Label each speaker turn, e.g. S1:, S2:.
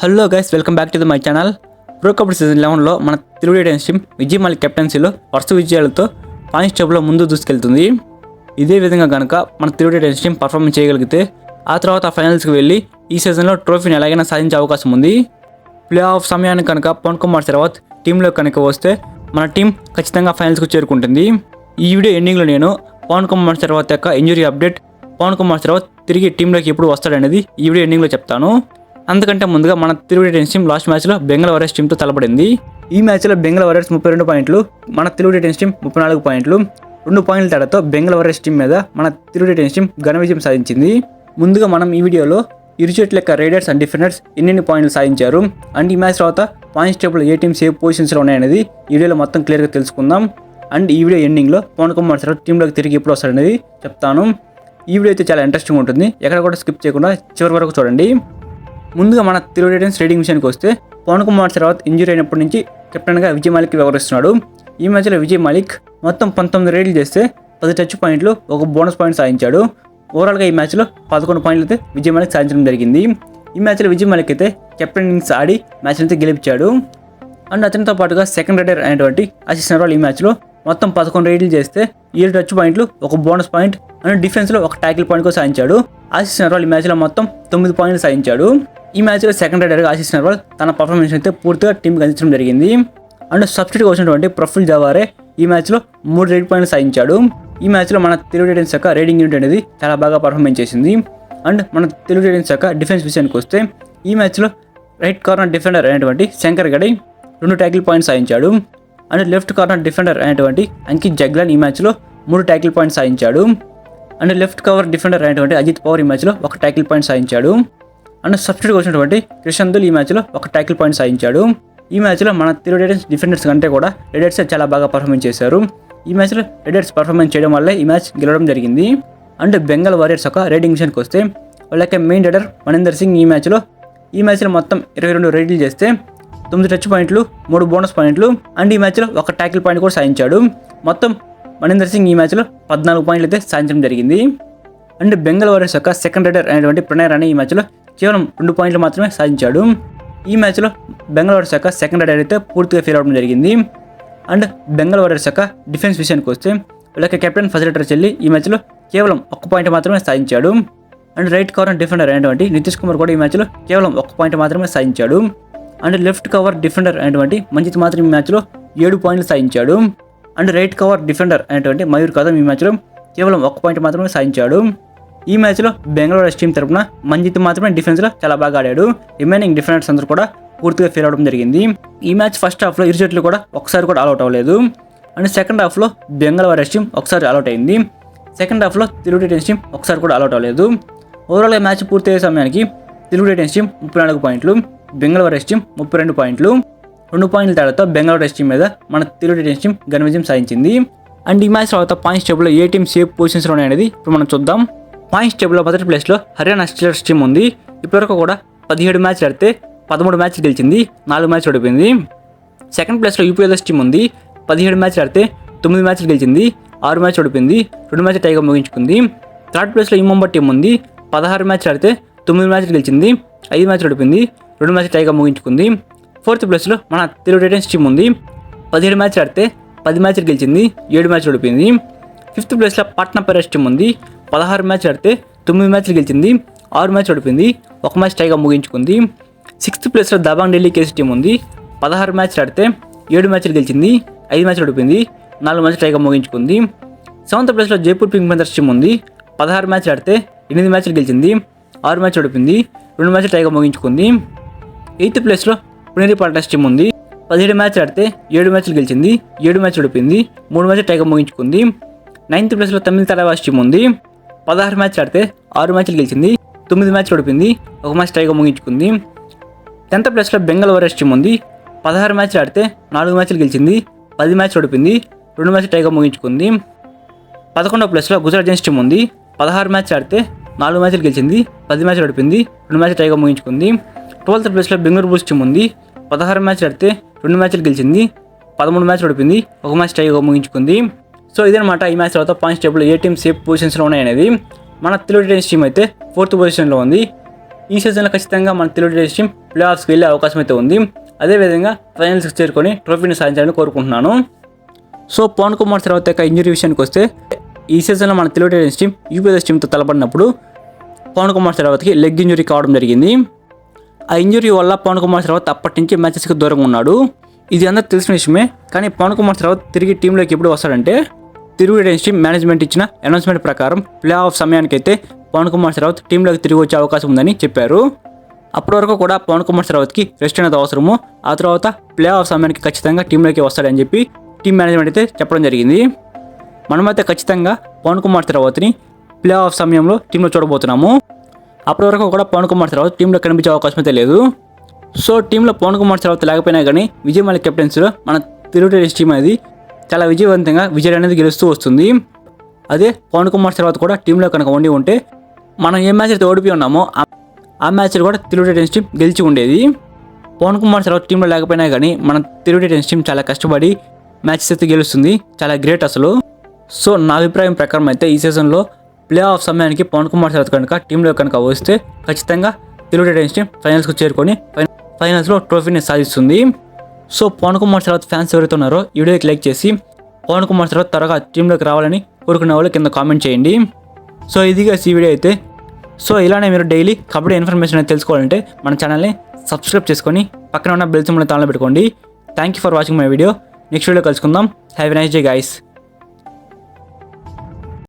S1: Hello guys, welcome back to my channel. Pro Kabaddi season 11లో మన Telugu Titans team Vijay Malik కెప్టెన్సీలో వరుస విజయాలతో పాయింట్స్ టేబుల్లో ముందు దూసుకెళ్తుంది. ఇదే విధంగా కనుక మన తెలుగు టైటన్స్ టీం పర్ఫార్మెన్స్ చేయగలిగితే ఆ తర్వాత ఫైనల్స్కి వెళ్ళి ఈ సీజన్లో ట్రోఫీని ఎలాగైనా సాధించే అవకాశం ఉంది. ప్లే ఆఫ్ సమయానికి కనుక పవన్ కుమార్ శరవత్ టీంలో కనుక వస్తే మన టీం ఖచ్చితంగా ఫైనల్స్కి చేరుకుంటుంది. ఈ వీడియో ఎండింగ్లో నేను పవన్ కుమార్ శరవత్ యొక్క ఇంజరీ అప్డేట్, పవన్ కుమార్ శరవత్ తిరిగి టీంలోకి ఎప్పుడు వస్తాడనేది ఈ వీడియో ఎండింగ్లో చెప్తాను. అంతకంటే ముందుగా మన తెలుగు టైటన్స్ టీం లాస్ట్ మ్యాచ్లో బెంగాల్ వారియర్స్ టీంతో తలపడింది. ఈ మ్యాచ్లో బెంగాల్ వారియర్స్ 32 పాయింట్లు, మన తెలుగు టైటన్స్ టీం 34 పాయింట్లు. 2 పాయింట్ల తేడాతో బెంగాల్ వారియర్స్ టీం మీద మన తెలుగు టైటన్స్ టీం ఘన విజయం సాధించింది. ముందుగా మనం ఈ వీడియోలో ఇరు జట్ల యొక్క రైడర్స్ అండ్ డిఫెండర్స్ ఎన్ని పాయింట్లు సాధించారు అండ్ ఈ మ్యాచ్ తర్వాత పాయింట్స్ టేబుల్ ఏ టీమ్స్ ఏ పొజిషన్స్లో ఉన్నాయనేది ఈ వీడియోలో మొత్తం క్లియర్గా తెలుసుకుందాం. అండ్ ఈ వీడియో ఎండింగ్లో పవన్ కుమార్ శరవత్ టీంలోకి తిరిగి ఎప్పుడు వస్తాడనేది చెప్తాను. ఈ వీడియో అయితే చాలా ఇంట్రెస్టింగ్ ఉంటుంది, ఎక్కడ కూడా స్కిప్ చేయకుండా చివరి వరకు చూడండి. ముందుగా మన తెలుగు టైటన్స్ రేటింగ్ విషయానికి వస్తే పవన్ కుమార్ శరవత్ ఇంజరీ అయినప్పటి నుంచి కెప్టెన్గా విజయ్ మాలిక్ వ్యవహరిస్తున్నాడు. ఈ మ్యాచ్లో విజయ్ మాలిక్ మొత్తం 19 రైడ్లు చేస్తే 10 టచ్ పాయింట్లు, 1 బోనస్ పాయింట్ సాధించాడు. ఓవరాల్గా ఈ మ్యాచ్లో 11 పాయింట్లు అయితే విజయ్ మాలిక్ సాధించడం జరిగింది. ఈ మ్యాచ్లో విజయ్ మాలిక్ అయితే కెప్టెన్ ఇన్నింగ్స్ ఆడి మ్యాచ్ అయితే గెలిపించాడు. అండ్ అతనితో పాటుగా సెకండ్ రైడర్ అయినటువంటి ఆశీష్ నర్వాల్ ఈ మ్యాచ్లో మొత్తం 11 రైడ్లు చేస్తే 7 టచ్ పాయింట్లు, 1 బోనస్ పాయింట్ అండ్ డిఫెన్స్లో 1 ట్యాకిల్ పాయింట్ కూడా సాధించాడు. ఆశీష్ నర్వాల్ ఈ మ్యాచ్లో మొత్తం 9 పాయింట్లు సాధించాడు. ఈ మ్యాచ్లో సెకండ్ రైడర్గా ఆశీష్ నర్వాల్ తన పర్ఫార్మెన్స్ అయితే పూర్తిగా టీంకి అందించడం జరిగింది. అండ్ సబ్స్టిట్యూట్గా వచ్చినటువంటి ప్రఫుల్ జవారే ఈ మ్యాచ్లో 3 రైడ్ పాయింట్లు సాధించాడు. ఈ మ్యాచ్లో మన తెలుగు టైటన్స్ యొక్క రైడింగ్ యూనిట్ అనేది చాలా బాగా పర్ఫార్మెన్స్ చేసింది. అండ్ మన తెలుగు టైటన్స్ యొక్క డిఫెన్స్ విషయానికి వస్తే ఈ మ్యాచ్లో రైట్ కార్నర్ డిఫెండర్ అయినటువంటి శంకర్ గడై 2 ట్యాకిల్ పాయింట్స్ సాధించాడు. అండ్ లెఫ్ట్ కార్నర్ డిఫెండర్ అయినటువంటి అంకిత్ జగ్లాన్ ఈ మ్యాచ్లో 3 ట్యాకిల్ పాయింట్స్ సాధించాడు. అండ్ లెఫ్ట్ కవర్ డిఫెండర్ అయినటువంటి అజిత్ పవార్ ఈ మ్యాచ్లో 1 ట్యాకిల్ పాయింట్ సాధించాడు. అండ్ సబ్స్టిట్యూట్గా వచ్చినటువంటి క్రిషన్ దుల్ ఈ మ్యాచ్లో 1 ట్యాకిల్ పాయింట్ సాధించాడు. ఈ మ్యాచ్లో మన తెలుగు టైటన్స్ డిఫెండర్స్ కంటే కూడా రైడర్స్ చాలా బాగా పర్ఫార్మెన్స్ చేశారు. ఈ మ్యాచ్లో రైడర్స్ పర్ఫార్మెన్స్ చేయడం వల్ల ఈ మ్యాచ్ గెలవడం జరిగింది. అండ్ బెంగాల్ వారియర్స్ యొక్క రేటింగ్ విషయానికి వస్తే వాళ్ళ యొక్క మెయిన్ రైడర్ మనీందర్ సింగ్ ఈ మ్యాచ్లో మొత్తం 22 రైడ్లు చేస్తే 9 టచ్ పాయింట్లు, 3 బోనస్ పాయింట్లు అండ్ ఈ మ్యాచ్లో 1 ట్యాకిల్ పాయింట్ కూడా సాధించాడు. మొత్తం మనీందర్ సింగ్ ఈ మ్యాచ్లో 14 పాయింట్లు అయితే సాధించడం జరిగింది. అండ్ బెంగాల్ వారియర్స్ యొక్క సెకండ్ రైడర్ అయినటువంటి ప్రణయ్ రాణా ఈ మ్యాచ్లో కేవలం 2 పాయింట్లు మాత్రమే సాధించాడు. ఈ మ్యాచ్లో బెంగాల్ వారియర్స్ యొక్క సెకండ్ రైడర్ అయితే పూర్తిగా ఫెయిల్ అవడం జరిగింది. అండ్ బెంగాల్ వారియర్స్ యొక్క డిఫెన్స్ విషయానికి వస్తే వీళ్ళకి కెప్టెన్ ఫజిల్ చెల్లి ఈ మ్యాచ్లో కేవలం 1 పాయింట్ మాత్రమే సాధించాడు. అండ్ రైట్ కార్నర్ డిఫెండర్ అయినటువంటి నితీష్ కుమార్ కూడా ఈ మ్యాచ్లో కేవలం 1 పాయింట్ మాత్రమే సాధించాడు. అండ్ లెఫ్ట్ కవర్ డిఫెండర్ అయినటువంటి మంజిత్ మాత్రం ఈ మ్యాచ్లో 7 పాయింట్లు సాధించాడు. అండ్ రైట్ కవర్ డిఫెండర్ అయినటువంటి మయూర్ కదం ఈ మ్యాచ్లో కేవలం 1 పాయింట్ మాత్రమే సాధించాడు. ఈ మ్యాచ్లో బెంగాల్ వారియర్స్ టీం తరపున మంజిత్ మాత్రమే డిఫెన్స్లో చాలా బాగా ఆడాడు. రిమైనింగ్ డిఫెండర్స్ అందరూ కూడా పూర్తిగా ఫెయిల్ అవడం జరిగింది. ఈ మ్యాచ్ ఫస్ట్ హాఫ్లో ఇరు జట్లు కూడా ఒకసారి కూడా ఆల్అౌట్ అవ్వలేదు. అండ్ సెకండ్ హాఫ్లో బెంగాల్ వారియర్స్ టీం ఒకసారి ఆల్అౌట్ అయింది. సెకండ్ హాఫ్లో తెలుగు టైటన్స్ టీం ఒకసారి కూడా ఆల్అౌట్ అవ్వలేదు. ఓవరాల్గా మ్యాచ్ పూర్తయ్యే సమయానికి తెలుగు టైటన్స్ టీం 34 పాయింట్లు, బెంగాల్ వారియర్స్ టీం 32 పాయింట్లు. 2 పాయింట్ల తేడాతో బెంగాల్ వారియర్స్ టీం మీద మన తెలుగు టైటన్స్ టీం ఘన విజయం సాధించింది. అండ్ ఈ మ్యాచ్ తర్వాత పాయింట్స్ టేబుల్లో ఏ టీమ్స్ ఏ పొజిషన్స్లో ఉన్నాయనేది ఇప్పుడు మనం చూద్దాం. పాయింట్స్ టేబుల్లో మొదటి ప్లేస్లో హర్యానా స్టీలర్స్ టీం ఉంది. ఇప్పటివరకు కూడా 17 మ్యాచ్లు ఆడితే 13 మ్యాచ్లు గెలిచింది, 4 మ్యాచ్లు ఓడిపోయింది. సెకండ్ ప్లేస్లో యూపీఎల్ఎస్ టీం ఉంది. 17 మ్యాచ్లు ఆడితే 9 మ్యాచ్లు గెలిచింది, 6 మ్యాచ్లు ఓడిపోయింది, 2 మ్యాచ్లు టైగా ముగించుకుంది. థర్డ్ ప్లేస్లో ఇంబంబర్ టీం ఉంది. 16 మ్యాచ్లు ఆడితే 9 మ్యాచ్లు గెలిచింది, 5 మ్యాచ్లు ఓడిపోయింది, 2 మ్యాచ్లు టైగా ముగించుకుంది. ఫోర్త్ ప్లేస్లో మన తెలుగు టైటన్స్ టీం ఉంది. 17 మ్యాచ్లు ఆడితే 10 మ్యాచ్లు గెలిచింది, 7 మ్యాచ్లు ఓడిపోయింది. ఫిఫ్త్ ప్లేస్లో పట్నా పైరేట్స్ టీం ఉంది. 16 మ్యాచ్లు ఆడితే 9 మ్యాచ్లు గెలిచింది, 6 మ్యాచ్లు ఓడిపోయింది, 1 మ్యాచ్ టైగా ముగించుకుంది. సిక్స్త్ ప్లేస్లో దబాంగ్ ఢిల్లీ కేసీ టీం ఉంది. 16 మ్యాచ్లు ఆడితే 7 మ్యాచ్లు గెలిచింది, 5 మ్యాచ్లు ఓడిపోయింది, 4 మ్యాచ్లు టైగా ముగించుకుంది. సెవెంత్ ప్లేస్లో జైపూర్ పింక్ పంథర్స్ టీం ఉంది. 16 మ్యాచ్లు ఆడితే 8 మ్యాచ్లు గెలిచింది, 6 మ్యాచ్లు ఓడిపోయింది, 2 మ్యాచ్లు టైగా ముగించుకుంది. ఎయిత్ ప్లేస్లో పునేరి పల్టాస్ టీం ఉంది. 17 మ్యాచ్లు ఆడితే 7 మ్యాచ్లు గెలిచింది, 7 మ్యాచ్లు ఓడిపోయింది, 3 మ్యాచ్లు టైగా ముగించుకుంది. నైన్త్ ప్లేస్లో తమిళ తలవాస్ టీం ఉంది. 16 మ్యాచ్లు ఆడితే 6 మ్యాచ్లు గెలిచింది, 9 మ్యాచ్లు ఓడిపోయింది, 1 మ్యాచ్ టైగా ముగించుకుంది. 10th ప్లేస్లో బెంగాల్ వారియర్స్ టీం ఉంది. 16 మ్యాచ్లు ఆడితే 4 మ్యాచ్లు గెలిచింది, 10 మ్యాచ్లు ఓడిపోయింది, 2 మ్యాచ్లు టైగా ముగించుకుంది. 11వ ప్లేస్లో గుజరాత్ జైంట్స్ టీం ఉంది. 16 మ్యాచ్లు ఆడితే 4 మ్యాచ్లు గెలిచింది, 10 మ్యాచ్లు ఓడిపోయింది, 2 మ్యాచ్లు టైగా ముగించుకుంది. 12th ప్లేస్లో బెంగళూరు బుల్స్ టీం ఉంది. 16 మ్యాచ్లు ఆడితే 2 మ్యాచ్లు గెలిచింది, 13 మ్యాచ్లు ఓడిపోయింది, 1 మ్యాచ్ టైగా ముగించుకుంది. సో ఇదనమాట ఈ మ్యాచ్ తర్వాత పాయింట్స్ టేబుల్లో ఏ టీమ్స్ ఏ పొజిషన్స్లో ఉన్నాయనేది. మన తెలుగు టైటన్స్ టీం అయితే 4th పొజిషన్లో ఉంది. ఈ సీజన్లో ఖచ్చితంగా మన తెలుగు టెన్నిస్ టీం ప్లే ఆఫ్స్కి వెళ్ళే అవకాశం అయితే ఉంది. అదేవిధంగా ఫైనల్స్కి చేరుకొని ట్రోఫీని సాధించాలని కోరుకుంటున్నాను. సో పవన్ కుమార్ శరావత్ యొక్క ఇంజరీ విషయానికి వస్తే ఈ సీజన్లో మన తెలుగు టెన్నిస్ టీం యూపీఎస్ టీంతో తలపడినప్పుడు పవన్ కుమార్ శరావత్కి లెగ్ ఇంజరీ కావడం జరిగింది. ఆ ఇంజరీ వల్ల పవన్ కుమార్ శరావత్ అప్పటి నుంచి మ్యాచెస్కి దూరంగా ఉన్నాడు. ఇది అందరూ తెలిసిన విషయమే. కానీ పవన్ కుమార్ శరావత్ తిరిగి టీంలోకి ఎప్పుడు వస్తాడంటే తెలుగు టెన్నిస్ టీం మేనేజ్మెంట్ ఇచ్చిన అనౌన్స్మెంట్ ప్రకారం ప్లే ఆఫ్ సమయానికైతే పవన్ కుమార్ శరావత్ టీంలోకి తిరిగి వచ్చే అవకాశం ఉందని చెప్పారు. అప్పటి వరకు కూడా పవన్ కుమార్ శరావత్కి రెస్ట్ అనేది అవసరము. ఆ తర్వాత ప్లే ఆఫ్ సమయానికి ఖచ్చితంగా టీంలోకి వస్తాడని చెప్పి టీం మేనేజ్మెంట్ అయితే చెప్పడం జరిగింది. మనమైతే ఖచ్చితంగా పవన్ కుమార్ శరావత్ని ప్లే ఆఫ్ సమయంలో టీంలో చూడబోతున్నాము. అప్పటి వరకు కూడా పవన్ కుమార్ శరావత్ టీంలో కనిపించే అవకాశం అయితే లేదు. సో టీంలో పవన్ కుమార్ శరావత్ లేకపోయినా కానీ విజయ్ మలిక్ కెప్టెన్సీలో మన తెలుగు టెన్నిస్ టీం అనేది చాలా విజయవంతంగా విజయాలు అనేది గెలుస్తూ వస్తుంది. అదే పవన్ కుమార్ శరావత్ కూడా టీంలో కనుక ఉండి ఉంటే మనం ఏ మ్యాచ్ అయితే ఓడిపోయి ఉన్నామో ఆ మ్యాచ్లో కూడా తెలుగు టెన్నిస్ టీం గెలిచి ఉండేది. పవన్ కుమార్ శరావత్ టీంలో లేకపోయినా కానీ మన తెలుగు టెన్నిస్ టీం చాలా కష్టపడి మ్యాచెస్ అయితే గెలుస్తుంది. చాలా గ్రేట్ అసలు. సో నా అభిప్రాయం ప్రకారం అయితే ఈ సీజన్లో ప్లే ఆఫ్ సమయానికి పవన్ కుమార్ శరావత్ కనుక టీంలో కనుక వస్తే ఖచ్చితంగా తెలుగు టెన్నిస్ టీం ఫైనల్స్కి చేరుకొని ఫైనల్స్లో ట్రోఫీని సాధిస్తుంది. సో పవన్ కుమార్ శరావత్ ఫ్యాన్స్ ఎవరైతే ఉన్నారో ఈ వీడియోకి లైక్ చేసి పవన్ కుమార్ శరావత్ త్వరగా టీంలోకి రావాలని కోరుకునే వాళ్ళు కింద కామెంట్ చేయండి. సో ఇదిగా ఈ వీడియో అయితే. సో ఇలానే మీరు డైలీ కబడ్డీ ఇన్ఫర్మేషన్ అనేది తెలుసుకోవాలంటే మన ఛానల్ని సబ్స్క్రైబ్ చేసుకొని పక్కన ఉన్న బెల్ సింబల్ని తాళం పెట్టుకోండి. Thank you for watching my video. Next video కలుసుకుందాం. Have a nice day guys.